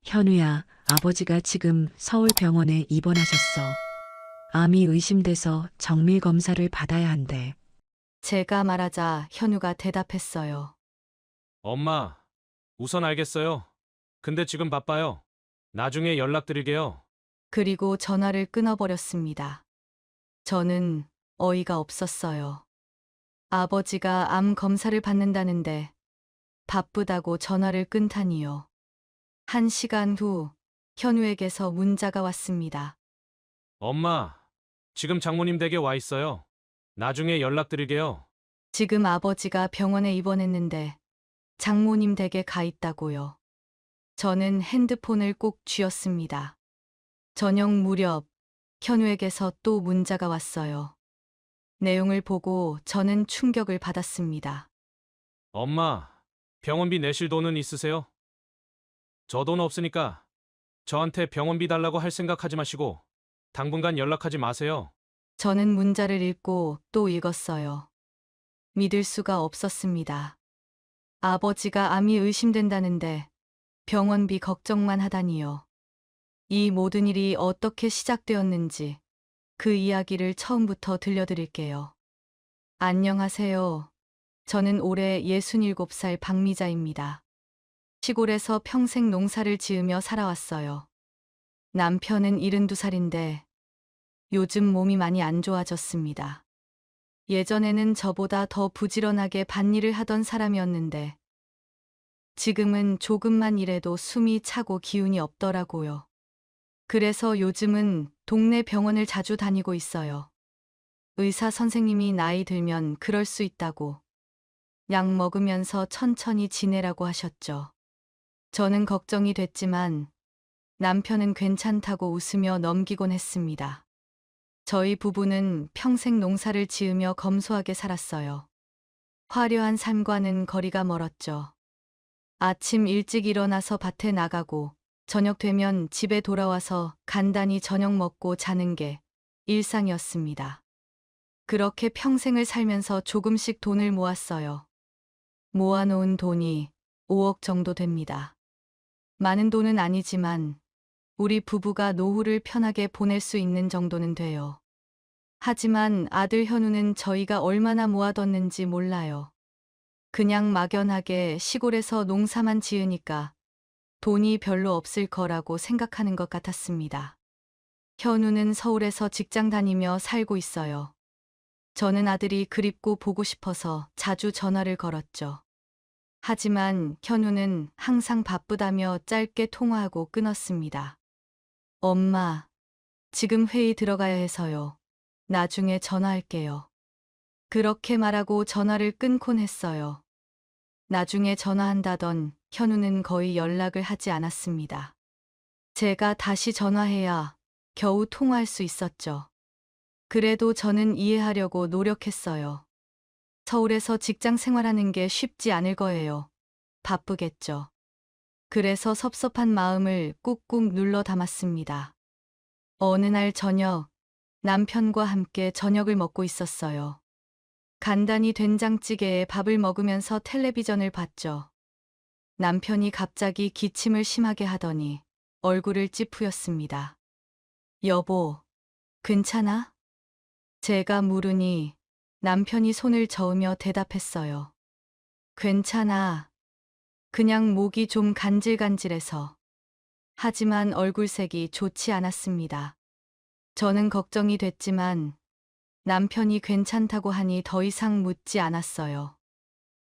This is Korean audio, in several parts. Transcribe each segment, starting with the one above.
현우야, 아버지가 지금 서울병원에 입원하셨어. 암이 의심돼서 정밀 검사를 받아야 한대. 제가 말하자 현우가 대답했어요. 엄마, 우선 알겠어요. 근데 지금 바빠요. 나중에 연락드릴게요. 그리고 전화를 끊어버렸습니다. 저는 어이가 없었어요. 아버지가 암 검사를 받는다는데 바쁘다고 전화를 끊다니요. 1시간 후 현우에게서 문자가 왔습니다. 엄마, 지금 장모님 댁에 와 있어요. 나중에 연락드릴게요. 지금 아버지가 병원에 입원했는데 장모님 댁에 가 있다고요. 저는 핸드폰을 꼭 쥐었습니다. 저녁 무렵 현우에게서 또 문자가 왔어요. 내용을 보고 저는 충격을 받았습니다. 엄마, 병원비 내실 돈은 있으세요? 저 돈 없으니까 저한테 병원비 달라고 할 생각하지 마시고 당분간 연락하지 마세요. 저는 문자를 읽고 또 읽었어요. 믿을 수가 없었습니다. 아버지가 암이 의심된다는데 병원비 걱정만 하다니요. 이 모든 일이 어떻게 시작되었는지 그 이야기를 처음부터 들려드릴게요. 안녕하세요. 저는 올해 67살 박미자입니다. 시골에서 평생 농사를 지으며 살아왔어요. 남편은 72살인데 요즘 몸이 많이 안 좋아졌습니다. 예전에는 저보다 더 부지런하게 밭일을 하던 사람이었는데 지금은 조금만 일해도 숨이 차고 기운이 없더라고요. 그래서 요즘은 동네 병원을 자주 다니고 있어요. 의사 선생님이 나이 들면 그럴 수 있다고 약 먹으면서 천천히 지내라고 하셨죠. 저는 걱정이 됐지만 남편은 괜찮다고 웃으며 넘기곤 했습니다. 저희 부부는 평생 농사를 지으며 검소하게 살았어요. 화려한 삶과는 거리가 멀었죠. 아침 일찍 일어나서 밭에 나가고 저녁 되면 집에 돌아와서 간단히 저녁 먹고 자는 게 일상이었습니다. 그렇게 평생을 살면서 조금씩 돈을 모았어요. 모아놓은 돈이 5억 정도 됩니다. 많은 돈은 아니지만 우리 부부가 노후를 편하게 보낼 수 있는 정도는 돼요. 하지만 아들 현우는 저희가 얼마나 모아뒀는지 몰라요. 그냥 막연하게 시골에서 농사만 지으니까 돈이 별로 없을 거라고 생각하는 것 같았습니다. 현우는 서울에서 직장 다니며 살고 있어요. 저는 아들이 그립고 보고 싶어서 자주 전화를 걸었죠. 하지만 현우는 항상 바쁘다며 짧게 통화하고 끊었습니다. 엄마, 지금 회의 들어가야 해서요. 나중에 전화할게요. 그렇게 말하고 전화를 끊곤 했어요. 나중에 전화한다던 현우는 거의 연락을 하지 않았습니다. 제가 다시 전화해야 겨우 통화할 수 있었죠. 그래도 저는 이해하려고 노력했어요. 서울에서 직장 생활하는 게 쉽지 않을 거예요. 바쁘겠죠. 그래서 섭섭한 마음을 꾹꾹 눌러 담았습니다. 어느 날 저녁, 남편과 함께 저녁을 먹고 있었어요. 간단히 된장찌개에 밥을 먹으면서 텔레비전을 봤죠. 남편이 갑자기 기침을 심하게 하더니 얼굴을 찌푸렸습니다. 여보, 괜찮아? 제가 물으니 남편이 손을 저으며 대답했어요. 괜찮아. 그냥 목이 좀 간질간질해서. 하지만 얼굴색이 좋지 않았습니다. 저는 걱정이 됐지만 남편이 괜찮다고 하니 더 이상 묻지 않았어요.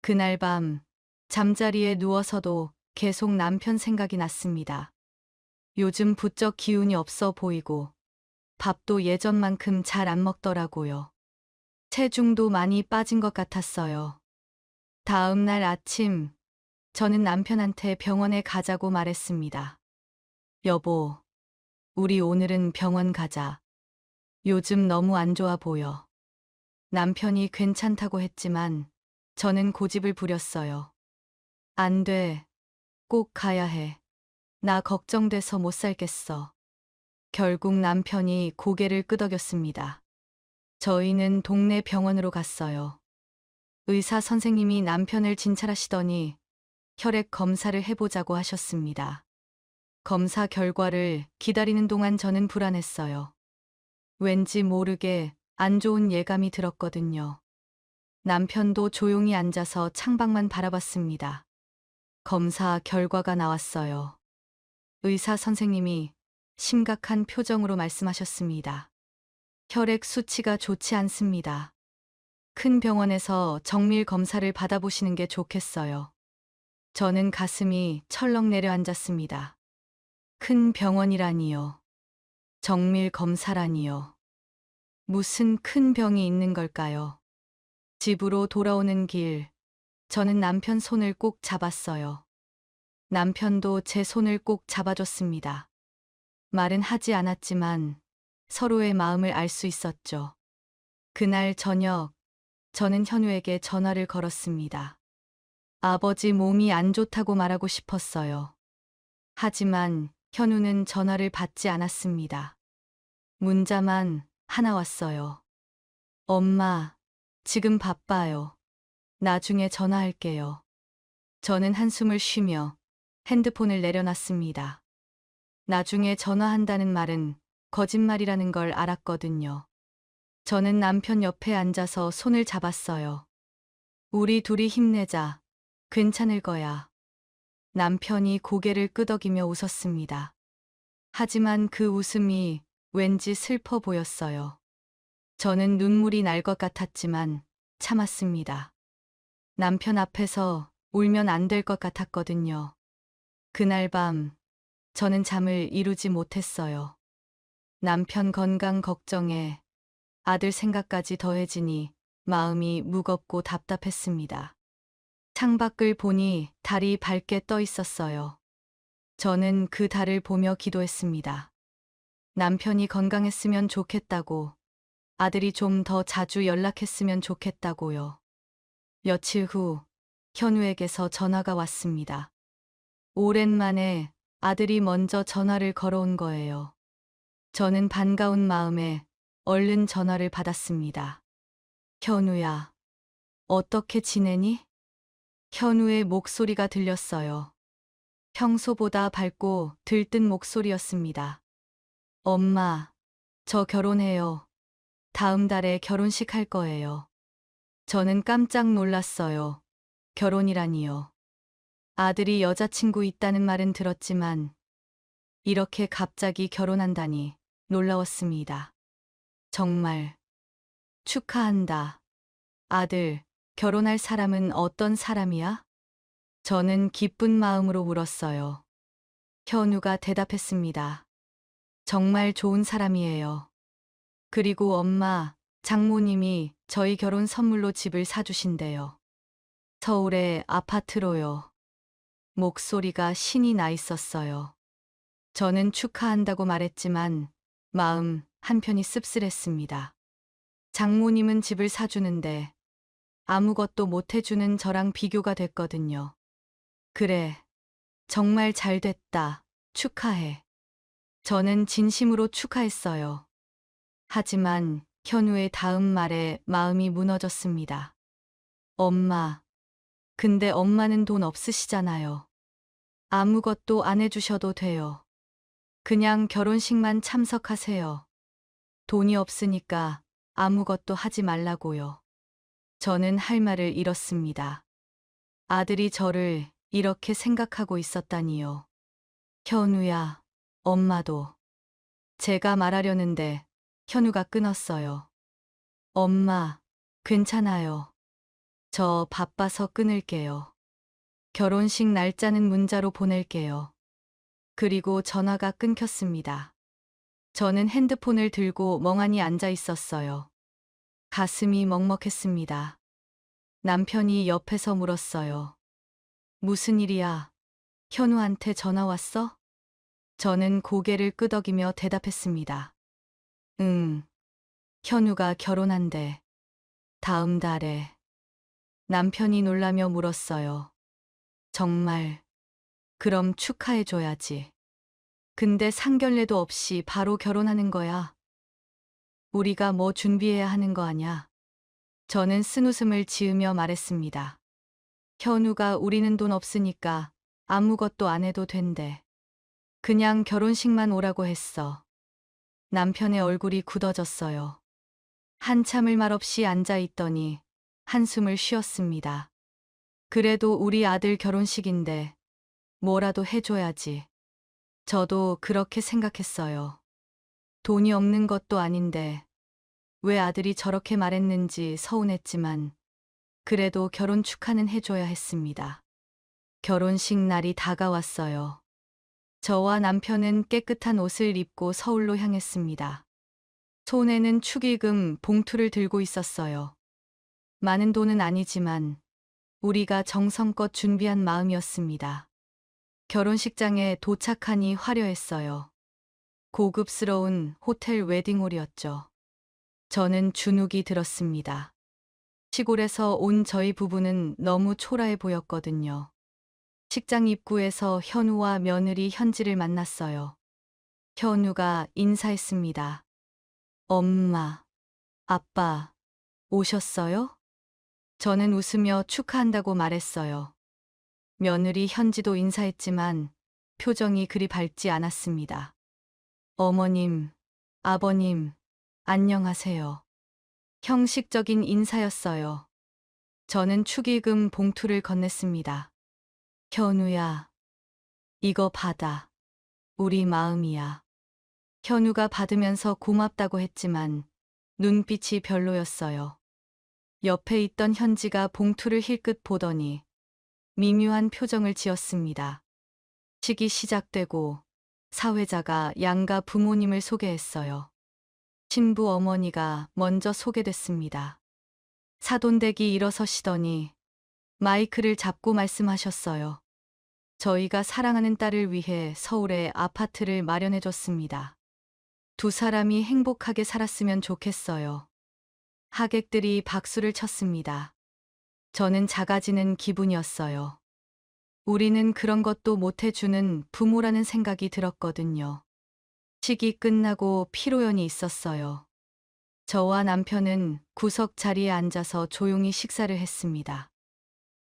그날 밤 잠자리에 누워서도 계속 남편 생각이 났습니다. 요즘 부쩍 기운이 없어 보이고 밥도 예전만큼 잘 안 먹더라고요. 체중도 많이 빠진 것 같았어요. 다음 날 아침 저는 남편한테 병원에 가자고 말했습니다. 여보, 우리 오늘은 병원 가자. 요즘 너무 안 좋아 보여. 남편이 괜찮다고 했지만 저는 고집을 부렸어요. 안 돼. 꼭 가야 해. 나 걱정돼서 못 살겠어. 결국 남편이 고개를 끄덕였습니다. 저희는 동네 병원으로 갔어요. 의사 선생님이 남편을 진찰하시더니 혈액 검사를 해보자고 하셨습니다. 검사 결과를 기다리는 동안 저는 불안했어요. 왠지 모르게 안 좋은 예감이 들었거든요. 남편도 조용히 앉아서 창밖만 바라봤습니다. 검사 결과가 나왔어요. 의사 선생님이 심각한 표정으로 말씀하셨습니다. 혈액 수치가 좋지 않습니다. 큰 병원에서 정밀 검사를 받아보시는 게 좋겠어요. 저는 가슴이 철렁 내려앉았습니다. 큰 병원이라니요. 정밀 검사라니요. 무슨 큰 병이 있는 걸까요? 집으로 돌아오는 길, 저는 남편 손을 꼭 잡았어요. 남편도 제 손을 꼭 잡아줬습니다. 말은 하지 않았지만 서로의 마음을 알 수 있었죠. 그날 저녁, 저는 현우에게 전화를 걸었습니다. 아버지 몸이 안 좋다고 말하고 싶었어요. 하지만 현우는 전화를 받지 않았습니다. 문자만 하나 왔어요. 엄마, 지금 바빠요. 나중에 전화할게요. 저는 한숨을 쉬며 핸드폰을 내려놨습니다. 나중에 전화한다는 말은 거짓말이라는 걸 알았거든요. 저는 남편 옆에 앉아서 손을 잡았어요. 우리 둘이 힘내자. 괜찮을 거야. 남편이 고개를 끄덕이며 웃었습니다. 하지만 그 웃음이 왠지 슬퍼 보였어요. 저는 눈물이 날 것 같았지만 참았습니다. 남편 앞에서 울면 안 될 것 같았거든요. 그날 밤 저는 잠을 이루지 못했어요. 남편 건강 걱정에 아들 생각까지 더해지니 마음이 무겁고 답답했습니다. 창밖을 보니 달이 밝게 떠 있었어요. 저는 그 달을 보며 기도했습니다. 남편이 건강했으면 좋겠다고, 아들이 좀 더 자주 연락했으면 좋겠다고요. 며칠 후 현우에게서 전화가 왔습니다. 오랜만에 아들이 먼저 전화를 걸어온 거예요. 저는 반가운 마음에 얼른 전화를 받았습니다. 현우야, 어떻게 지내니? 현우의 목소리가 들렸어요. 평소보다 밝고 들뜬 목소리였습니다. 엄마, 저 결혼해요. 다음 달에 결혼식 할 거예요. 저는 깜짝 놀랐어요. 결혼이라니요. 아들이 여자친구 있다는 말은 들었지만 이렇게 갑자기 결혼한다니 놀라웠습니다. 정말 축하한다. 아들, 결혼할 사람은 어떤 사람이야? 저는 기쁜 마음으로 물었어요. 현우가 대답했습니다. 정말 좋은 사람이에요. 그리고 엄마, 장모님이 저희 결혼 선물로 집을 사주신대요. 서울의 아파트로요. 목소리가 신이 나 있었어요. 저는 축하한다고 말했지만 마음 한편이 씁쓸했습니다. 장모님은 집을 사주는데 아무것도 못 해주는 저랑 비교가 됐거든요. 그래, 정말 잘 됐다. 축하해. 저는 진심으로 축하했어요. 하지만 현우의 다음 말에 마음이 무너졌습니다. 엄마, 근데 엄마는 돈 없으시잖아요. 아무것도 안 해주셔도 돼요. 그냥 결혼식만 참석하세요. 돈이 없으니까 아무것도 하지 말라고요. 저는 할 말을 잃었습니다. 아들이 저를 이렇게 생각하고 있었다니요. 현우야, 엄마도. 제가 말하려는데 현우가 끊었어요. 엄마, 괜찮아요. 저 바빠서 끊을게요. 결혼식 날짜는 문자로 보낼게요. 그리고 전화가 끊겼습니다. 저는 핸드폰을 들고 멍하니 앉아 있었어요. 가슴이 먹먹했습니다. 남편이 옆에서 물었어요. 무슨 일이야? 현우한테 전화 왔어? 저는 고개를 끄덕이며 대답했습니다. 응. 현우가 결혼한대. 다음 달에. 남편이 놀라며 물었어요. 정말. 그럼 축하해줘야지. 근데 상견례도 없이 바로 결혼하는 거야. 우리가 뭐 준비해야 하는 거 아냐? 저는 쓴웃음을 지으며 말했습니다. 현우가 우리는 돈 없으니까 아무것도 안 해도 된대. 그냥 결혼식만 오라고 했어. 남편의 얼굴이 굳어졌어요. 한참을 말없이 앉아 있더니 한숨을 쉬었습니다. 그래도 우리 아들 결혼식인데 뭐라도 해줘야지. 저도 그렇게 생각했어요. 돈이 없는 것도 아닌데 왜 아들이 저렇게 말했는지 서운했지만 그래도 결혼 축하는 해줘야 했습니다. 결혼식 날이 다가왔어요. 저와 남편은 깨끗한 옷을 입고 서울로 향했습니다. 손에는 축의금 봉투를 들고 있었어요. 많은 돈은 아니지만 우리가 정성껏 준비한 마음이었습니다. 결혼식장에 도착하니 화려했어요. 고급스러운 호텔 웨딩홀이었죠. 저는 주눅이 들었습니다. 시골에서 온 저희 부부는 너무 초라해 보였거든요. 식장 입구에서 현우와 며느리 현지를 만났어요. 현우가 인사했습니다. 엄마, 아빠, 오셨어요? 저는 웃으며 축하한다고 말했어요. 며느리 현지도 인사했지만 표정이 그리 밝지 않았습니다. 어머님, 아버님, 안녕하세요. 형식적인 인사였어요. 저는 축의금 봉투를 건넸습니다. 현우야, 이거 받아. 우리 마음이야. 현우가 받으면서 고맙다고 했지만 눈빛이 별로였어요. 옆에 있던 현지가 봉투를 힐끗 보더니 미묘한 표정을 지었습니다. 식이 시작되고 사회자가 양가 부모님을 소개했어요. 신부 어머니가 먼저 소개됐습니다. 사돈댁이 일어서시더니 마이크를 잡고 말씀하셨어요. 저희가 사랑하는 딸을 위해 서울에 아파트를 마련해줬습니다. 두 사람이 행복하게 살았으면 좋겠어요. 하객들이 박수를 쳤습니다. 저는 작아지는 기분이었어요. 우리는 그런 것도 못해주는 부모라는 생각이 들었거든요. 식이 끝나고 피로연이 있었어요. 저와 남편은 구석 자리에 앉아서 조용히 식사를 했습니다.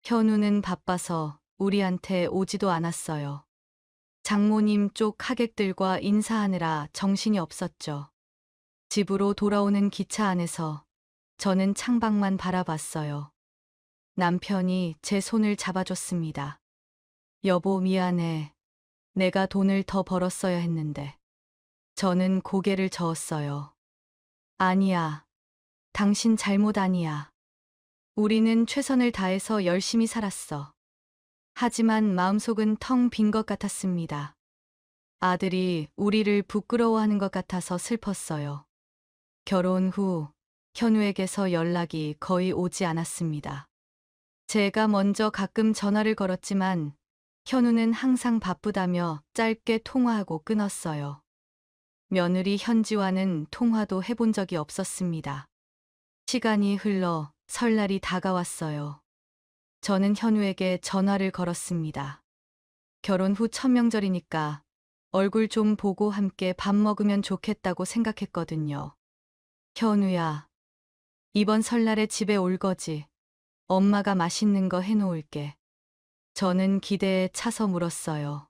현우는 바빠서 우리한테 오지도 않았어요. 장모님 쪽 하객들과 인사하느라 정신이 없었죠. 집으로 돌아오는 기차 안에서 저는 창밖만 바라봤어요. 남편이 제 손을 잡아줬습니다. 여보, 미안해. 내가 돈을 더 벌었어야 했는데. 저는 고개를 저었어요. 아니야. 당신 잘못 아니야. 우리는 최선을 다해서 열심히 살았어. 하지만 마음속은 텅 빈 것 같았습니다. 아들이 우리를 부끄러워하는 것 같아서 슬펐어요. 결혼 후 현우에게서 연락이 거의 오지 않았습니다. 제가 먼저 가끔 전화를 걸었지만 현우는 항상 바쁘다며 짧게 통화하고 끊었어요. 며느리 현지와는 통화도 해본 적이 없었습니다. 시간이 흘러 설날이 다가왔어요. 저는 현우에게 전화를 걸었습니다. 결혼 후 첫 명절이니까 얼굴 좀 보고 함께 밥 먹으면 좋겠다고 생각했거든요. 현우야, 이번 설날에 집에 올 거지? 엄마가 맛있는 거 해놓을게. 저는 기대에 차서 물었어요.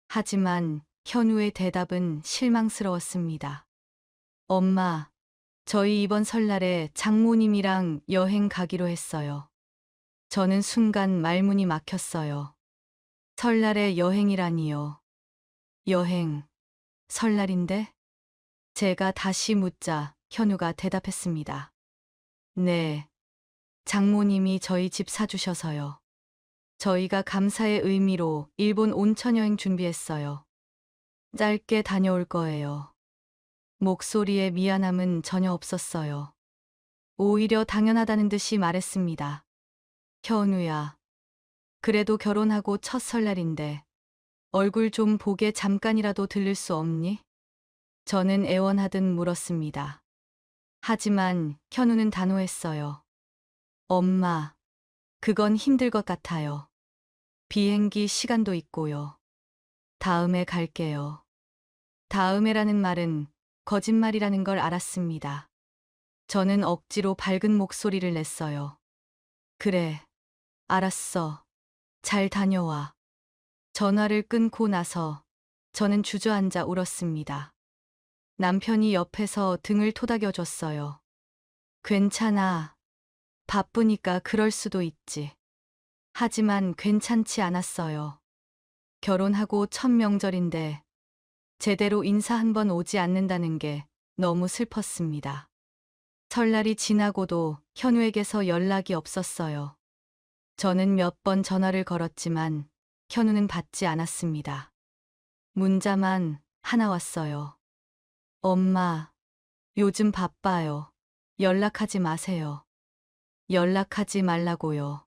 하지만 현우의 대답은 실망스러웠습니다. 엄마, 저희 이번 설날에 장모님이랑 여행 가기로 했어요. 저는 순간 말문이 막혔어요. 설날에 여행이라니요. 여행, 설날인데? 제가 다시 묻자 현우가 대답했습니다. 네, 장모님이 저희 집 사주셔서요. 저희가 감사의 의미로 일본 온천 여행 준비했어요. 짧게 다녀올 거예요. 목소리에 미안함은 전혀 없었어요. 오히려 당연하다는 듯이 말했습니다. 현우야, 그래도 결혼하고 첫 설날인데 얼굴 좀 보게 잠깐이라도 들를 수 없니? 저는 애원하듯 물었습니다. 하지만 현우는 단호했어요. 엄마, 그건 힘들 것 같아요. 비행기 시간도 있고요. 다음에 갈게요. 다음에라는 말은 거짓말이라는 걸 알았습니다. 저는 억지로 밝은 목소리를 냈어요. 그래, 알았어. 잘 다녀와. 전화를 끊고 나서 저는 주저앉아 울었습니다. 남편이 옆에서 등을 토닥여줬어요. 괜찮아. 바쁘니까 그럴 수도 있지. 하지만 괜찮지 않았어요. 결혼하고 첫 명절인데 제대로 인사 한 번 오지 않는다는 게 너무 슬펐습니다. 설날이 지나고도 현우에게서 연락이 없었어요. 저는 몇 번 전화를 걸었지만 현우는 받지 않았습니다. 문자만 하나 왔어요. 엄마, 요즘 바빠요. 연락하지 마세요. 연락하지 말라고요.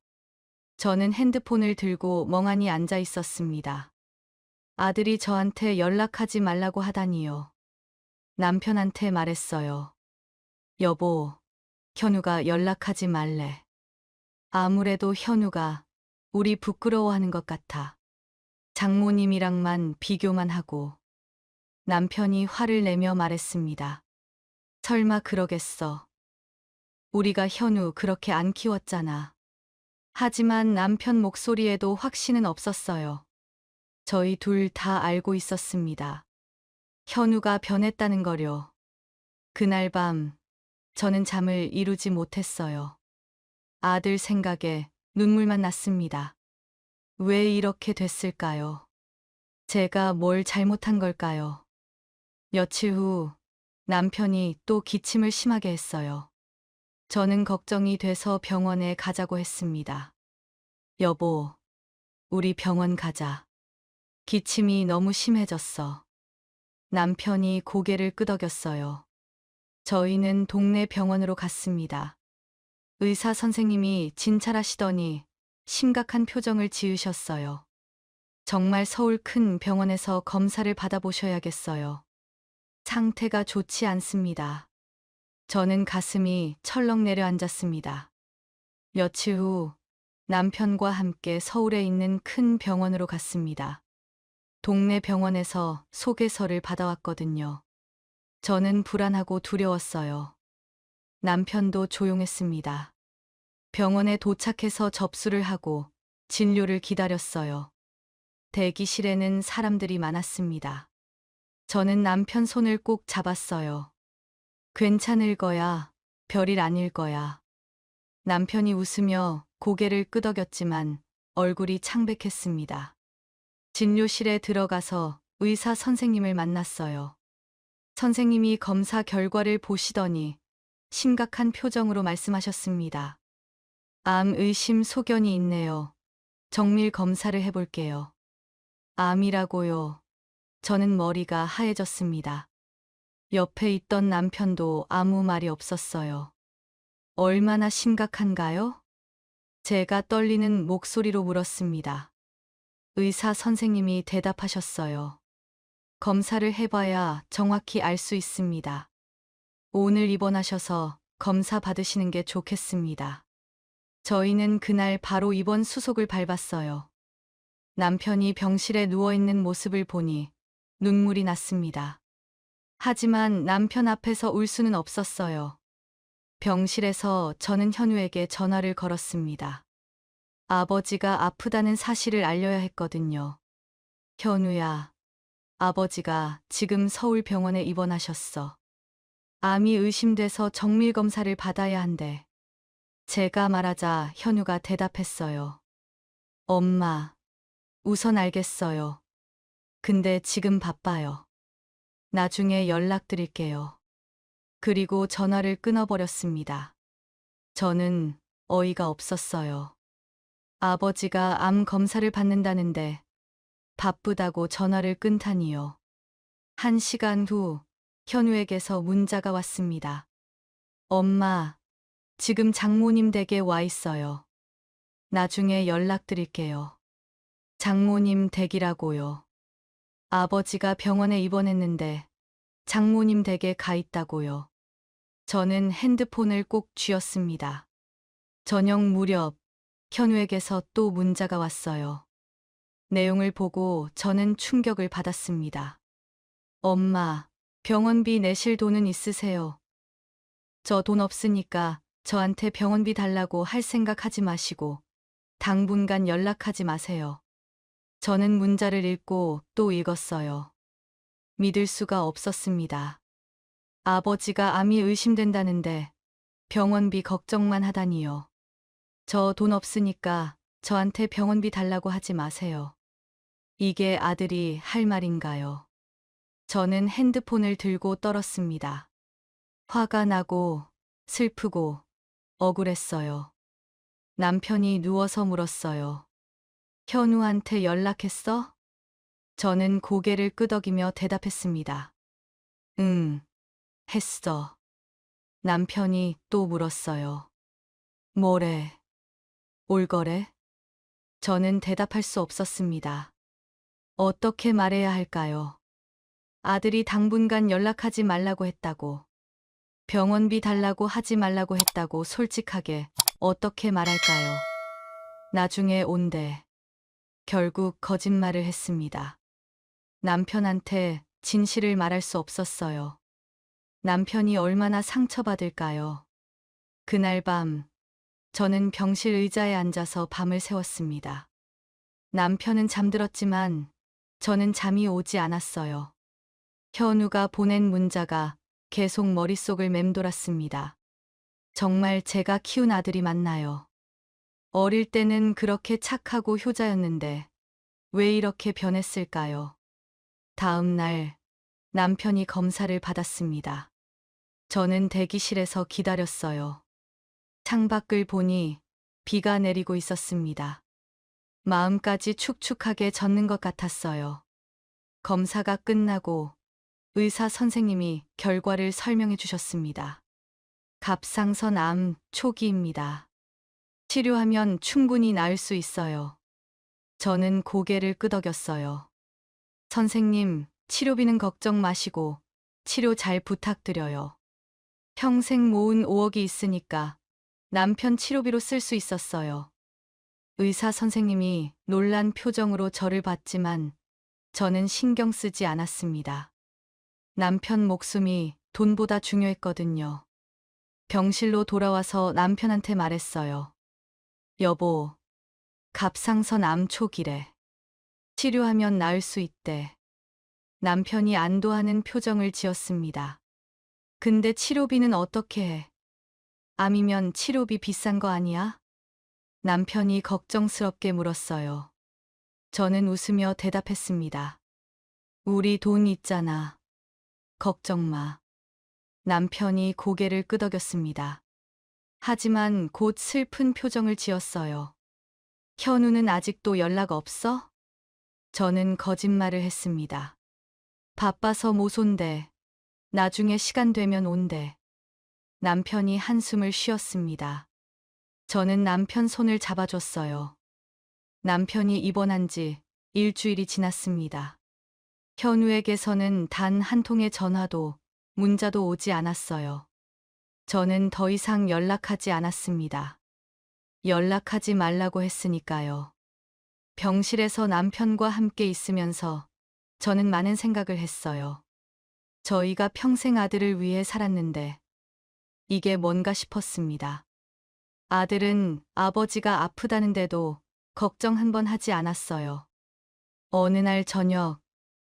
저는 핸드폰을 들고 멍하니 앉아 있었습니다. 아들이 저한테 연락하지 말라고 하다니요. 남편한테 말했어요. 여보, 현우가 연락하지 말래. 아무래도 현우가 우리 부끄러워하는 것 같아. 장모님이랑만 비교만 하고. 남편이 화를 내며 말했습니다. 설마 그러겠어. 우리가 현우 그렇게 안 키웠잖아. 하지만 남편 목소리에도 확신은 없었어요. 저희 둘 다 알고 있었습니다. 현우가 변했다는 거려. 그날 밤 저는 잠을 이루지 못했어요. 아들 생각에 눈물만 났습니다. 왜 이렇게 됐을까요? 제가 뭘 잘못한 걸까요? 며칠 후 남편이 또 기침을 심하게 했어요. 저는 걱정이 돼서 병원에 가자고 했습니다. 여보, 우리 병원 가자. 기침이 너무 심해졌어. 남편이 고개를 끄덕였어요. 저희는 동네 병원으로 갔습니다. 의사 선생님이 진찰하시더니 심각한 표정을 지으셨어요. 정말 서울 큰 병원에서 검사를 받아보셔야겠어요. 상태가 좋지 않습니다. 저는 가슴이 철렁 내려앉았습니다. 며칠 후 남편과 함께 서울에 있는 큰 병원으로 갔습니다. 동네 병원에서 소개서를 받아왔거든요. 저는 불안하고 두려웠어요. 남편도 조용했습니다. 병원에 도착해서 접수를 하고 진료를 기다렸어요. 대기실에는 사람들이 많았습니다. 저는 남편 손을 꼭 잡았어요. 괜찮을 거야. 별일 아닐 거야. 남편이 웃으며 고개를 끄덕였지만 얼굴이 창백했습니다. 진료실에 들어가서 의사 선생님을 만났어요. 선생님이 검사 결과를 보시더니 심각한 표정으로 말씀하셨습니다. 암 의심 소견이 있네요. 정밀 검사를 해볼게요. 암이라고요. 저는 머리가 하얘졌습니다. 옆에 있던 남편도 아무 말이 없었어요. 얼마나 심각한가요? 제가 떨리는 목소리로 물었습니다. 의사 선생님이 대답하셨어요. 검사를 해봐야 정확히 알 수 있습니다. 오늘 입원하셔서 검사 받으시는 게 좋겠습니다. 저희는 그날 바로 입원 수속을 밟았어요. 남편이 병실에 누워있는 모습을 보니 눈물이 났습니다. 하지만 남편 앞에서 울 수는 없었어요. 병실에서 저는 현우에게 전화를 걸었습니다. 아버지가 아프다는 사실을 알려야 했거든요. 현우야, 아버지가 지금 서울병원에 입원하셨어. 암이 의심돼서 정밀검사를 받아야 한대. 제가 말하자 현우가 대답했어요. 엄마, 우선 알겠어요. 근데 지금 바빠요. 나중에 연락드릴게요. 그리고 전화를 끊어버렸습니다. 저는 어이가 없었어요. 아버지가 암 검사를 받는다는데 바쁘다고 전화를 끊다니요. 1시간 후 현우에게서 문자가 왔습니다. 엄마, 지금 장모님 댁에 와 있어요. 나중에 연락드릴게요. 장모님 댁이라고요. 아버지가 병원에 입원했는데 장모님 댁에 가 있다고요. 저는 핸드폰을 꼭 쥐었습니다. 저녁 무렵 현우에게서 또 문자가 왔어요. 내용을 보고 저는 충격을 받았습니다. 엄마, 병원비 내실 돈은 있으세요? 저 돈 없으니까 저한테 병원비 달라고 할 생각 하지 마시고 당분간 연락하지 마세요. 저는 문자를 읽고 또 읽었어요. 믿을 수가 없었습니다. 아버지가 암이 의심된다는데 병원비 걱정만 하다니요. 저 돈 없으니까 저한테 병원비 달라고 하지 마세요. 이게 아들이 할 말인가요? 저는 핸드폰을 들고 떨었습니다. 화가 나고 슬프고 억울했어요. 남편이 누워서 물었어요. 현우한테 연락했어? 저는 고개를 끄덕이며 대답했습니다. 응, 했어. 남편이 또 물었어요. 뭐래? 올 거래? 저는 대답할 수 없었습니다. 어떻게 말해야 할까요? 아들이 당분간 연락하지 말라고 했다고, 병원비 달라고 하지 말라고 했다고 솔직하게 어떻게 말할까요? 나중에 온대. 결국 거짓말을 했습니다. 남편한테 진실을 말할 수 없었어요. 남편이 얼마나 상처받을까요? 그날 밤, 저는 병실 의자에 앉아서 밤을 새웠습니다. 남편은 잠들었지만 저는 잠이 오지 않았어요. 현우가 보낸 문자가 계속 머릿속을 맴돌았습니다. 정말 제가 키운 아들이 맞나요? 어릴 때는 그렇게 착하고 효자였는데 왜 이렇게 변했을까요? 다음 날 남편이 검사를 받았습니다. 저는 대기실에서 기다렸어요. 창밖을 보니 비가 내리고 있었습니다. 마음까지 축축하게 젖는 것 같았어요. 검사가 끝나고 의사 선생님이 결과를 설명해 주셨습니다. 갑상선 암 초기입니다. 치료하면 충분히 나을 수 있어요. 저는 고개를 끄덕였어요. 선생님, 치료비는 걱정 마시고 치료 잘 부탁드려요. 평생 모은 5억이 있으니까 남편 치료비로 쓸 수 있었어요. 의사 선생님이 놀란 표정으로 저를 봤지만 저는 신경 쓰지 않았습니다. 남편 목숨이 돈보다 중요했거든요. 병실로 돌아와서 남편한테 말했어요. 여보, 갑상선 암 초기래. 치료하면 나을 수 있대. 남편이 안도하는 표정을 지었습니다. 근데 치료비는 어떻게 해? 암이면 치료비 비싼 거 아니야? 남편이 걱정스럽게 물었어요. 저는 웃으며 대답했습니다. 우리 돈 있잖아. 걱정 마. 남편이 고개를 끄덕였습니다. 하지만 곧 슬픈 표정을 지었어요. 현우는 아직도 연락 없어? 저는 거짓말을 했습니다. 바빠서 못 온대. 나중에 시간 되면 온대. 남편이 한숨을 쉬었습니다. 저는 남편 손을 잡아줬어요. 남편이 입원한 지 일주일이 지났습니다. 현우에게서는 단 한 통의 전화도 문자도 오지 않았어요. 저는 더 이상 연락하지 않았습니다. 연락하지 말라고 했으니까요. 병실에서 남편과 함께 있으면서 저는 많은 생각을 했어요. 저희가 평생 아들을 위해 살았는데 이게 뭔가 싶었습니다. 아들은 아버지가 아프다는데도 걱정 한 번 하지 않았어요. 어느 날 저녁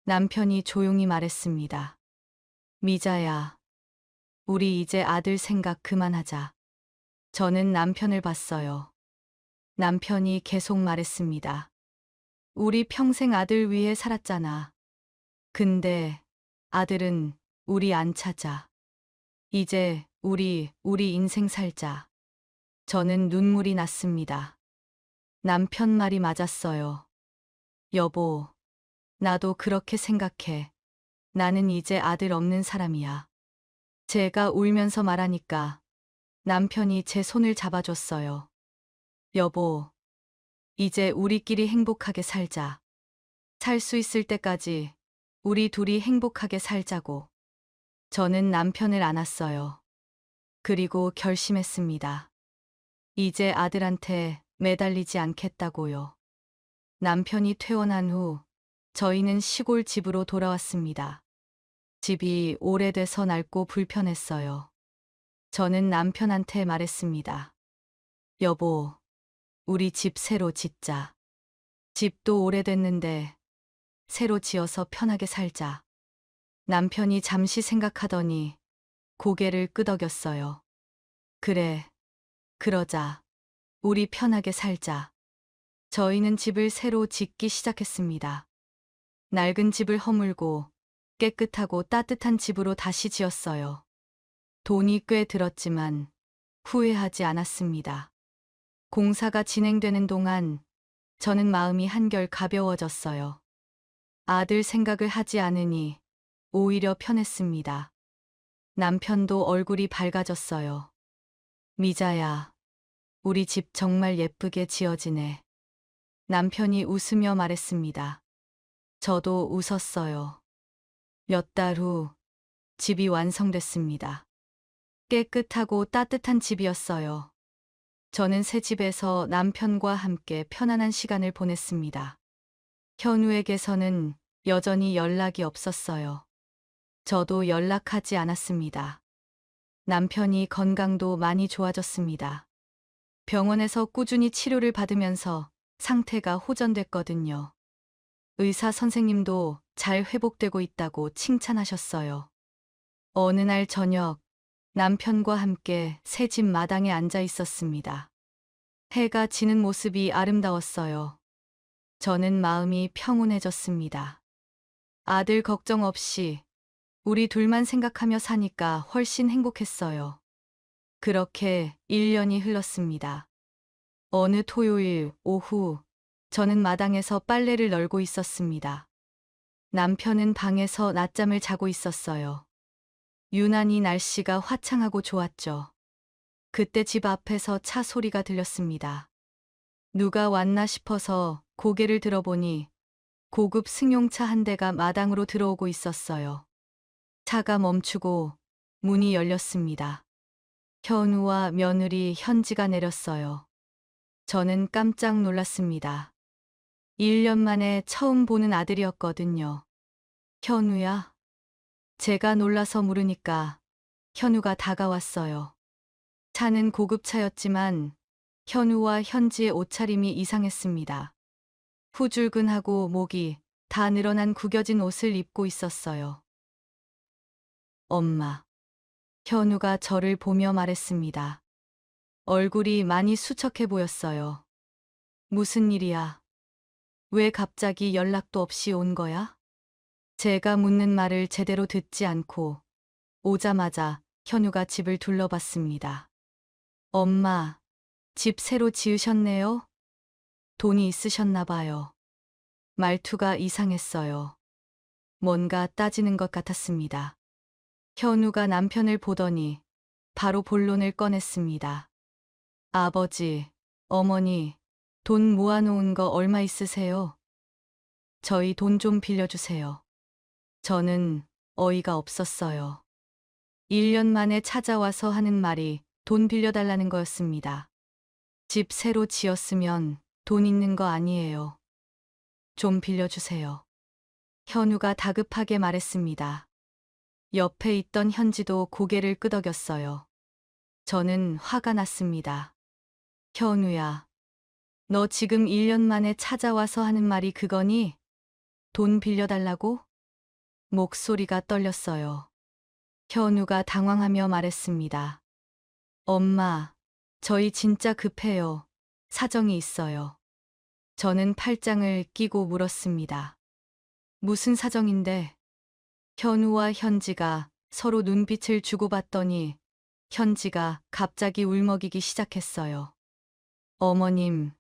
남편이 조용히 말했습니다. 미자야, 우리 이제 아들 생각 그만하자. 저는 남편을 봤어요. 남편이 계속 말했습니다. 우리 평생 아들 위해 살았잖아. 근데 아들은 우리 안 찾아. 이제 우리 인생 살자. 저는 눈물이 났습니다. 남편 말이 맞았어요. 여보, 나도 그렇게 생각해. 나는 이제 아들 없는 사람이야. 제가 울면서 말하니까 남편이 제 손을 잡아줬어요. 여보, 이제 우리끼리 행복하게 살자. 살 수 있을 때까지 우리 둘이 행복하게 살자고. 저는 남편을 안았어요. 그리고 결심했습니다. 이제 아들한테 매달리지 않겠다고요. 남편이 퇴원한 후 저희는 시골 집으로 돌아왔습니다. 집이 오래돼서 낡고 불편했어요. 저는 남편한테 말했습니다. 여보, 우리 집 새로 짓자. 집도 오래됐는데 새로 지어서 편하게 살자. 남편이 잠시 생각하더니 고개를 끄덕였어요. 그래, 그러자. 우리 편하게 살자. 저희는 집을 새로 짓기 시작했습니다. 낡은 집을 허물고 깨끗하고 따뜻한 집으로 다시 지었어요. 돈이 꽤 들었지만 후회하지 않았습니다. 공사가 진행되는 동안 저는 마음이 한결 가벼워졌어요. 아들 생각을 하지 않으니 오히려 편했습니다. 남편도 얼굴이 밝아졌어요. 미자야, 우리 집 정말 예쁘게 지어지네. 남편이 웃으며 말했습니다. 저도 웃었어요. 몇 달 후 집이 완성됐습니다. 깨끗하고 따뜻한 집이었어요. 저는 새 집에서 남편과 함께 편안한 시간을 보냈습니다. 현우에게서는 여전히 연락이 없었어요. 저도 연락하지 않았습니다. 남편이 건강도 많이 좋아졌습니다. 병원에서 꾸준히 치료를 받으면서 상태가 호전됐거든요. 의사 선생님도 잘 회복되고 있다고 칭찬하셨어요. 어느 날 저녁, 남편과 함께 새 집 마당에 앉아 있었습니다. 해가 지는 모습이 아름다웠어요. 저는 마음이 평온해졌습니다. 아들 걱정 없이 우리 둘만 생각하며 사니까 훨씬 행복했어요. 그렇게 1년이 흘렀습니다. 어느 토요일 오후, 저는 마당에서 빨래를 널고 있었습니다. 남편은 방에서 낮잠을 자고 있었어요. 유난히 날씨가 화창하고 좋았죠. 그때 집 앞에서 차 소리가 들렸습니다. 누가 왔나 싶어서 고개를 들어보니 고급 승용차 한 대가 마당으로 들어오고 있었어요. 차가 멈추고 문이 열렸습니다. 현우와 며느리 현지가 내렸어요. 저는 깜짝 놀랐습니다. 1년 만에 처음 보는 아들이었거든요. 현우야? 제가 놀라서 물으니까 현우가 다가왔어요. 차는 고급차였지만 현우와 현지의 옷차림이 이상했습니다. 후줄근하고 목이 다 늘어난 구겨진 옷을 입고 있었어요. 엄마. 현우가 저를 보며 말했습니다. 얼굴이 많이 수척해 보였어요. 무슨 일이야? 왜 갑자기 연락도 없이 온 거야? 제가 묻는 말을 제대로 듣지 않고 오자마자 현우가 집을 둘러봤습니다. 엄마, 집 새로 지으셨네요? 돈이 있으셨나 봐요. 말투가 이상했어요. 뭔가 따지는 것 같았습니다. 현우가 남편을 보더니 바로 본론을 꺼냈습니다. 아버지, 어머니, 돈 모아놓은 거 얼마 있으세요? 저희 돈 좀 빌려주세요. 저는 어이가 없었어요. 1년 만에 찾아와서 하는 말이 돈 빌려달라는 거였습니다. 집 새로 지었으면 돈 있는 거 아니에요. 좀 빌려주세요. 현우가 다급하게 말했습니다. 옆에 있던 현지도 고개를 끄덕였어요. 저는 화가 났습니다. 현우야, 너 지금 1년 만에 찾아와서 하는 말이 그거니? 돈 빌려달라고? 목소리가 떨렸어요. 현우가 당황하며 말했습니다. 엄마, 저희 진짜 급해요. 사정이 있어요. 저는 팔짱을 끼고 물었습니다. 무슨 사정인데? 현우와 현지가 서로 눈빛을 주고받더니 현지가 갑자기 울먹이기 시작했어요. 어머님,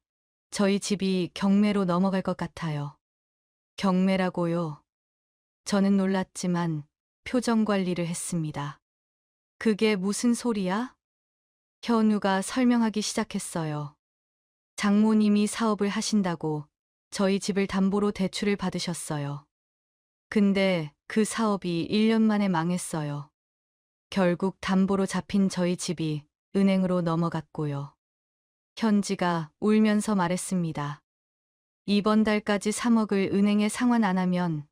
저희 집이 경매로 넘어갈 것 같아요. 경매라고요? 저는 놀랐지만 표정 관리를 했습니다. 그게 무슨 소리야? 현우가 설명하기 시작했어요. 장모님이 사업을 하신다고 저희 집을 담보로 대출을 받으셨어요. 근데 그 사업이 1년 만에 망했어요. 결국 담보로 잡힌 저희 집이 은행으로 넘어갔고요. 현지가 울면서 말했습니다. 이번 달까지 3억을 은행에 상환 안 하면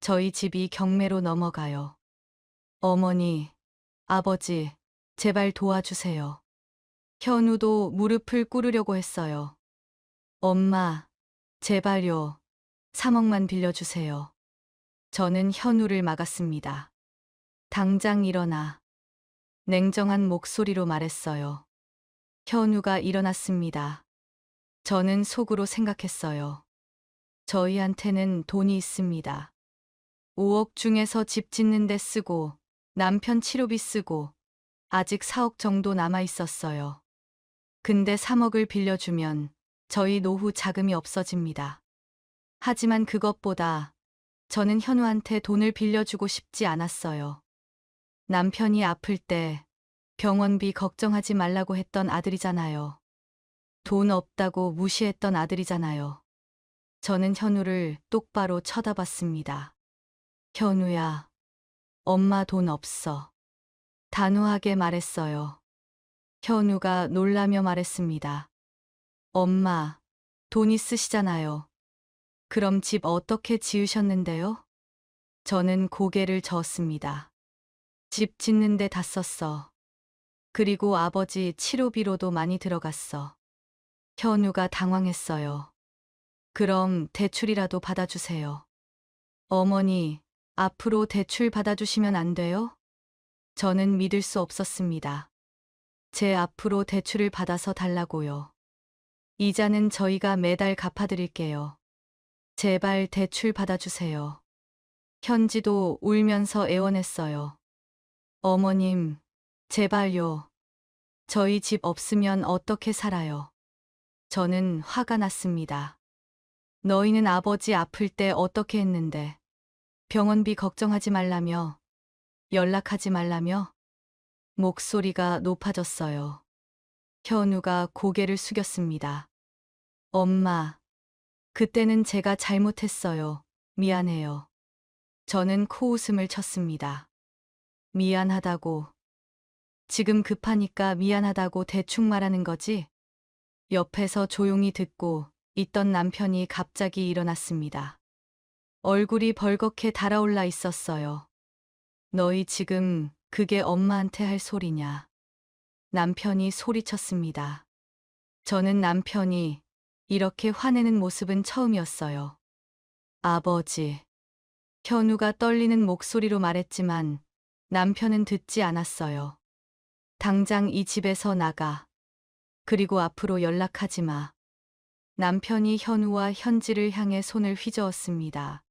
저희 집이 경매로 넘어가요. 어머니, 아버지, 제발 도와주세요. 현우도 무릎을 꿇으려고 했어요. 엄마, 제발요. 3억만 빌려주세요. 저는 현우를 막았습니다. 당장 일어나. 냉정한 목소리로 말했어요. 현우가 일어났습니다. 저는 속으로 생각했어요. 저희한테는 돈이 있습니다. 5억 중에서 집 짓는 데 쓰고 남편 치료비 쓰고 아직 4억 정도 남아 있었어요. 근데 3억을 빌려주면 저희 노후 자금이 없어집니다. 하지만 그것보다 저는 현우한테 돈을 빌려주고 싶지 않았어요. 남편이 아플 때 병원비 걱정하지 말라고 했던 아들이잖아요. 돈 없다고 무시했던 아들이잖아요. 저는 현우를 똑바로 쳐다봤습니다. 현우야, 엄마 돈 없어. 단호하게 말했어요. 현우가 놀라며 말했습니다. 엄마, 돈 있으시잖아요. 그럼 집 어떻게 지으셨는데요? 저는 고개를 저었습니다. 집 짓는데 다 썼어. 그리고 아버지 치료비로도 많이 들어갔어. 현우가 당황했어요. 그럼 대출이라도 받아주세요. 어머니, 앞으로 대출 받아주시면 안 돼요? 저는 믿을 수 없었습니다. 제 앞으로 대출을 받아서 달라고요. 이자는 저희가 매달 갚아드릴게요. 제발 대출 받아주세요. 현지도 울면서 애원했어요. 어머님, 제발요. 저희 집 없으면 어떻게 살아요? 저는 화가 났습니다. 너희는 아버지 아플 때 어떻게 했는데? 병원비 걱정하지 말라며? 연락하지 말라며? 목소리가 높아졌어요. 현우가 고개를 숙였습니다. 엄마, 그때는 제가 잘못했어요. 미안해요. 저는 코웃음을 쳤습니다. 미안하다고. 지금 급하니까 미안하다고 대충 말하는 거지? 옆에서 조용히 듣고 있던 남편이 갑자기 일어났습니다. 얼굴이 벌겋게 달아올라 있었어요. 너희 지금 그게 엄마한테 할 소리냐? 남편이 소리쳤습니다. 저는 남편이 이렇게 화내는 모습은 처음이었어요. 아버지. 현우가 떨리는 목소리로 말했지만 남편은 듣지 않았어요. 당장 이 집에서 나가. 그리고 앞으로 연락하지 마. 남편이 현우와 현지를 향해 손을 휘저었습니다.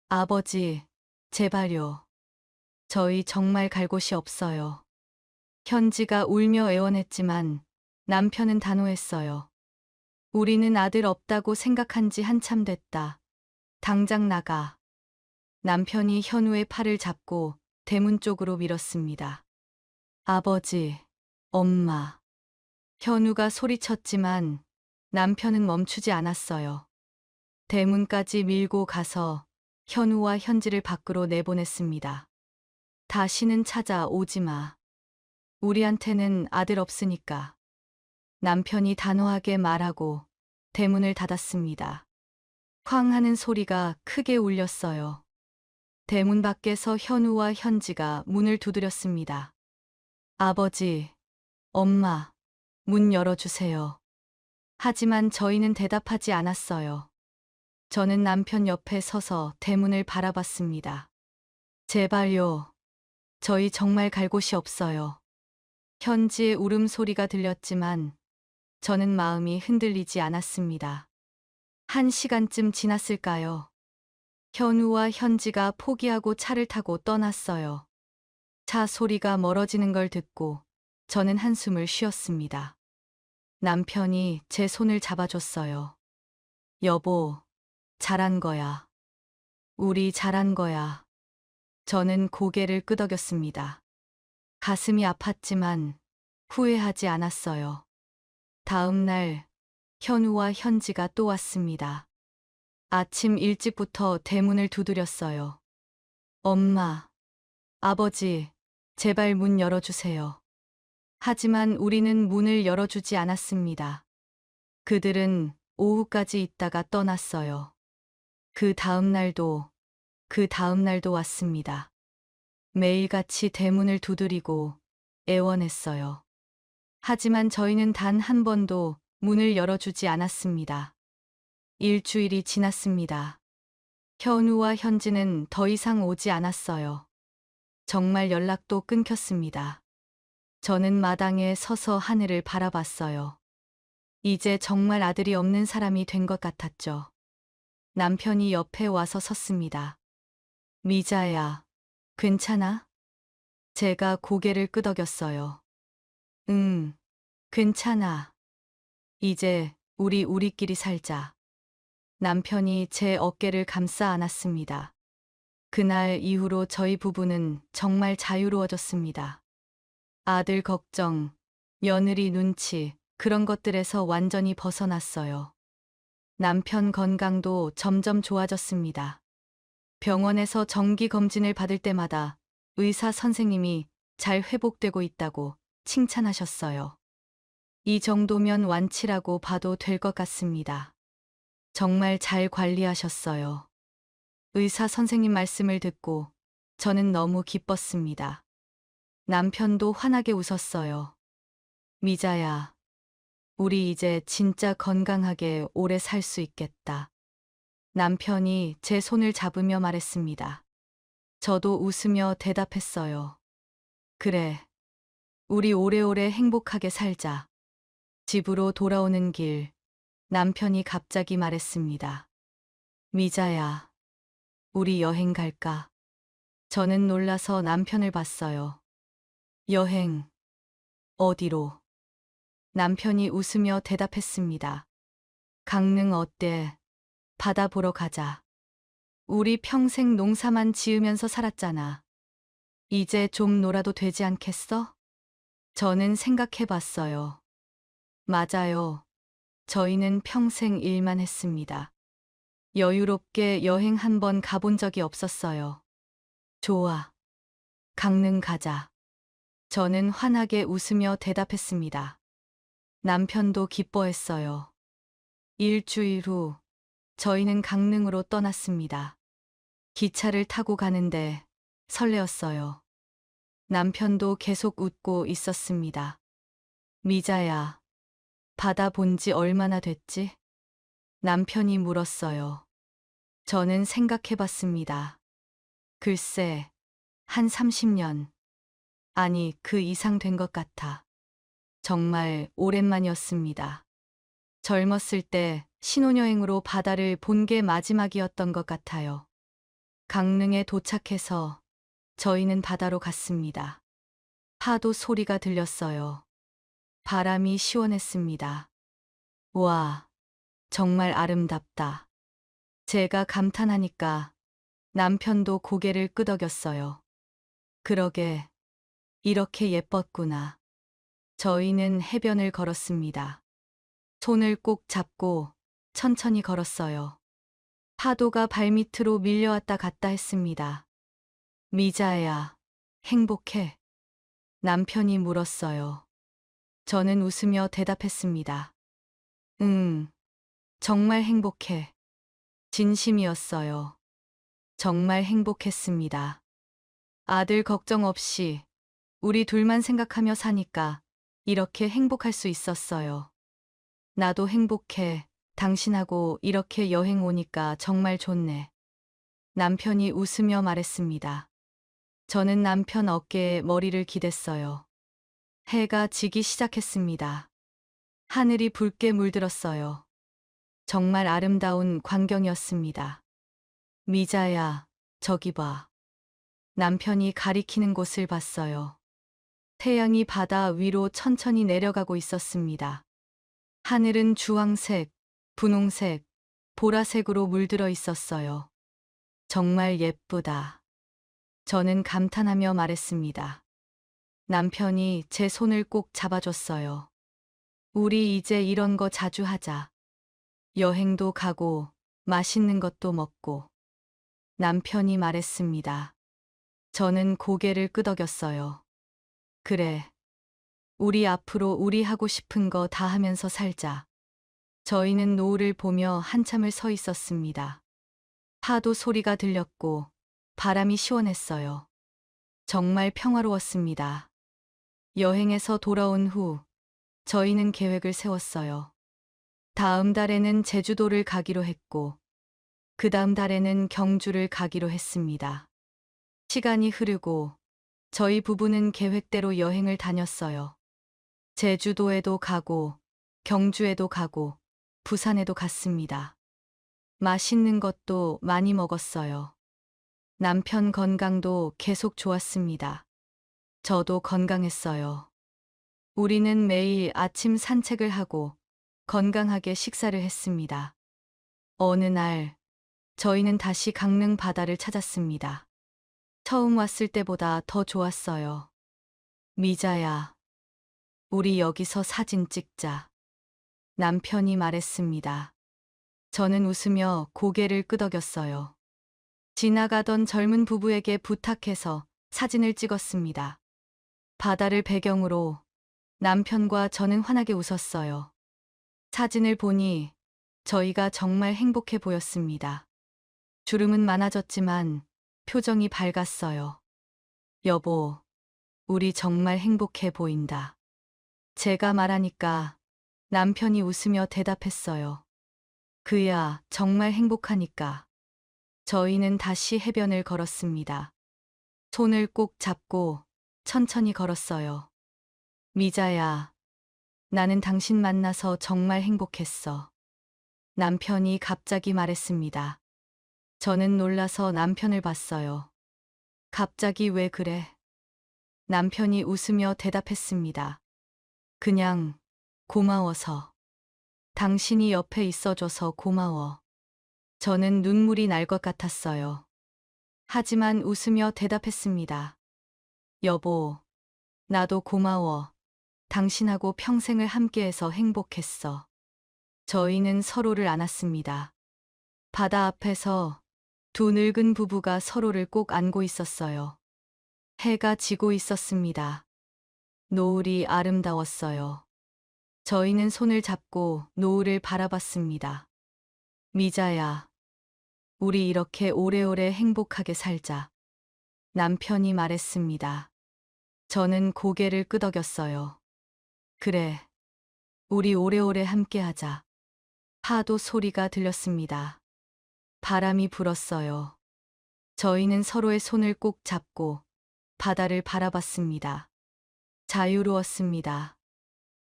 아버지, 제발요. 저희 정말 갈 곳이 없어요. 현지가 울며 애원했지만 남편은 단호했어요. 우리는 아들 없다고 생각한 지 한참 됐다. 당장 나가. 남편이 현우의 팔을 잡고 대문 쪽으로 밀었습니다. 아버지, 엄마. 현우가 소리쳤지만 남편은 멈추지 않았어요. 대문까지 밀고 가서 현우와 현지를 밖으로 내보냈습니다. 다시는 찾아오지 마. 우리한테는 아들 없으니까. 남편이 단호하게 말하고 대문을 닫았습니다. 쾅 하는 소리가 크게 울렸어요. 대문 밖에서 현우와 현지가 문을 두드렸습니다. 아버지, 엄마, 문 열어주세요. 하지만 저희는 대답하지 않았어요. 저는 남편 옆에 서서 대문을 바라봤습니다. 제발요. 저희 정말 갈 곳이 없어요. 현지의 울음소리가 들렸지만 저는 마음이 흔들리지 않았습니다. 1시간쯤 지났을까요? 현우와 현지가 포기하고 차를 타고 떠났어요. 차 소리가 멀어지는 걸 듣고 저는 한숨을 쉬었습니다. 남편이 제 손을 잡아줬어요. 여보, 잘한 거야. 우리 잘한 거야. 저는 고개를 끄덕였습니다. 가슴이 아팠지만 후회하지 않았어요. 다음 날 현우와 현지가 또 왔습니다. 아침 일찍부터 대문을 두드렸어요. 엄마, 아버지, 제발 문 열어주세요. 하지만 우리는 문을 열어주지 않았습니다. 그들은 오후까지 있다가 떠났어요. 그 다음 날도 왔습니다. 매일같이 대문을 두드리고 애원했어요. 하지만 저희는 단 한 번도 문을 열어주지 않았습니다. 일주일이 지났습니다. 현우와 현지는 더 이상 오지 않았어요. 정말 연락도 끊겼습니다. 저는 마당에 서서 하늘을 바라봤어요. 이제 정말 아들이 없는 사람이 된 것 같았죠. 남편이 옆에 와서 섰습니다. 미자야, 괜찮아? 제가 고개를 끄덕였어요. 응, 괜찮아. 이제 우리끼리 살자. 남편이 제 어깨를 감싸 안았습니다. 그날 이후로 저희 부부는 정말 자유로워졌습니다. 아들 걱정, 며느리 눈치, 그런 것들에서 완전히 벗어났어요. 남편 건강도 점점 좋아졌습니다. 병원에서 정기 검진을 받을 때마다 의사 선생님이 잘 회복되고 있다고 칭찬하셨어요. 이 정도면 완치라고 봐도 될 것 같습니다. 정말 잘 관리하셨어요. 의사 선생님 말씀을 듣고 저는 너무 기뻤습니다. 남편도 환하게 웃었어요. 미자야, 우리 이제 진짜 건강하게 오래 살 수 있겠다. 남편이 제 손을 잡으며 말했습니다. 저도 웃으며 대답했어요. 그래, 우리 오래오래 행복하게 살자. 집으로 돌아오는 길, 남편이 갑자기 말했습니다. 미자야, 우리 여행 갈까? 저는 놀라서 남편을 봤어요. 여행, 어디로? 남편이 웃으며 대답했습니다. 강릉 어때? 바다 보러 가자. 우리 평생 농사만 지으면서 살았잖아. 이제 좀 놀아도 되지 않겠어? 저는 생각해 봤어요. 맞아요. 저희는 평생 일만 했습니다. 여유롭게 여행 한 번 가본 적이 없었어요. 좋아. 강릉 가자. 저는 환하게 웃으며 대답했습니다. 남편도 기뻐했어요. 일주일 후, 저희는 강릉으로 떠났습니다. 기차를 타고 가는데 설레었어요. 남편도 계속 웃고 있었습니다. 미자야, 바다 본지 얼마나 됐지? 남편이 물었어요. 저는 생각해 봤습니다. 글쎄, 한 30년. 아니, 그 이상 된 것 같아. 정말 오랜만이었습니다. 젊었을 때 신혼여행으로 바다를 본 게 마지막이었던 것 같아요. 강릉에 도착해서 저희는 바다로 갔습니다. 파도 소리가 들렸어요. 바람이 시원했습니다. 와, 정말 아름답다. 제가 감탄하니까 남편도 고개를 끄덕였어요. 그러게, 이렇게 예뻤구나. 저희는 해변을 걸었습니다. 손을 꼭 잡고 천천히 걸었어요. 파도가 발밑으로 밀려왔다 갔다 했습니다. 미자야, 행복해? 남편이 물었어요. 저는 웃으며 대답했습니다. 응, 정말 행복해. 진심이었어요. 정말 행복했습니다. 아들 걱정 없이 우리 둘만 생각하며 사니까 이렇게 행복할 수 있었어요. 나도 행복해. 당신하고 이렇게 여행 오니까 정말 좋네. 남편이 웃으며 말했습니다. 저는 남편 어깨에 머리를 기댔어요. 해가 지기 시작했습니다. 하늘이 붉게 물들었어요. 정말 아름다운 광경이었습니다. 미자야, 저기 봐. 남편이 가리키는 곳을 봤어요. 태양이 바다 위로 천천히 내려가고 있었습니다. 하늘은 주황색, 분홍색, 보라색으로 물들어 있었어요. 정말 예쁘다. 저는 감탄하며 말했습니다. 남편이 제 손을 꼭 잡아줬어요. 우리 이제 이런 거 자주 하자. 여행도 가고, 맛있는 것도 먹고. 남편이 말했습니다. 저는 고개를 끄덕였어요. 그래. 우리 앞으로 우리 하고 싶은 거 다 하면서 살자. 저희는 노을을 보며 한참을 서 있었습니다. 파도 소리가 들렸고 바람이 시원했어요. 정말 평화로웠습니다. 여행에서 돌아온 후 저희는 계획을 세웠어요. 다음 달에는 제주도를 가기로 했고 그 다음 달에는 경주를 가기로 했습니다. 시간이 흐르고 저희 부부는 계획대로 여행을 다녔어요. 제주도에도 가고, 경주에도 가고, 부산에도 갔습니다. 맛있는 것도 많이 먹었어요. 남편 건강도 계속 좋았습니다. 저도 건강했어요. 우리는 매일 아침 산책을 하고 건강하게 식사를 했습니다. 어느 날, 저희는 다시 강릉 바다를 찾았습니다. 처음 왔을 때보다 더 좋았어요. 미자야, 우리 여기서 사진 찍자. 남편이 말했습니다. 저는 웃으며 고개를 끄덕였어요. 지나가던 젊은 부부에게 부탁해서 사진을 찍었습니다. 바다를 배경으로 남편과 저는 환하게 웃었어요. 사진을 보니 저희가 정말 행복해 보였습니다. 주름은 많아졌지만 표정이 밝았어요. 여보, 우리 정말 행복해 보인다. 제가 말하니까 남편이 웃으며 대답했어요. 그야 정말 행복하니까. 저희는 다시 해변을 걸었습니다. 손을 꼭 잡고 천천히 걸었어요. 미자야, 나는 당신 만나서 정말 행복했어. 남편이 갑자기 말했습니다. 저는 놀라서 남편을 봤어요. 갑자기 왜 그래? 남편이 웃으며 대답했습니다. 그냥 고마워서. 당신이 옆에 있어줘서 고마워. 저는 눈물이 날 것 같았어요. 하지만 웃으며 대답했습니다. 여보, 나도 고마워. 당신하고 평생을 함께해서 행복했어. 저희는 서로를 안았습니다. 바다 앞에서 두 늙은 부부가 서로를 꼭 안고 있었어요. 해가 지고 있었습니다. 노을이 아름다웠어요. 저희는 손을 잡고 노을을 바라봤습니다. 미자야, 우리 이렇게 오래오래 행복하게 살자. 남편이 말했습니다. 저는 고개를 끄덕였어요. 그래, 우리 오래오래 함께하자. 파도 소리가 들렸습니다. 바람이 불었어요. 저희는 서로의 손을 꼭 잡고 바다를 바라봤습니다. 자유로웠습니다.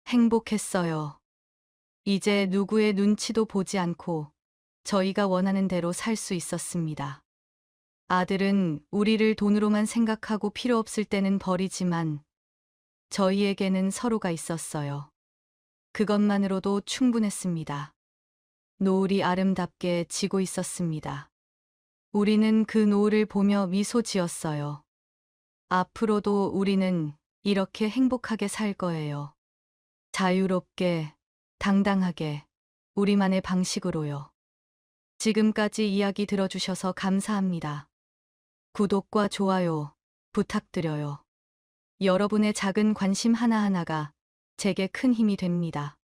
행복했어요. 이제 누구의 눈치도 보지 않고 저희가 원하는 대로 살 수 있었습니다. 아들은 우리를 돈으로만 생각하고 필요 없을 때는 버리지만 저희에게는 서로가 있었어요. 그것만으로도 충분했습니다. 노을이 아름답게 지고 있었습니다. 우리는 그 노을을 보며 미소 지었어요. 앞으로도 우리는 이렇게 행복하게 살 거예요. 자유롭게, 당당하게, 우리만의 방식으로요. 지금까지 이야기 들어주셔서 감사합니다. 구독과 좋아요 부탁드려요. 여러분의 작은 관심 하나하나가 제게 큰 힘이 됩니다.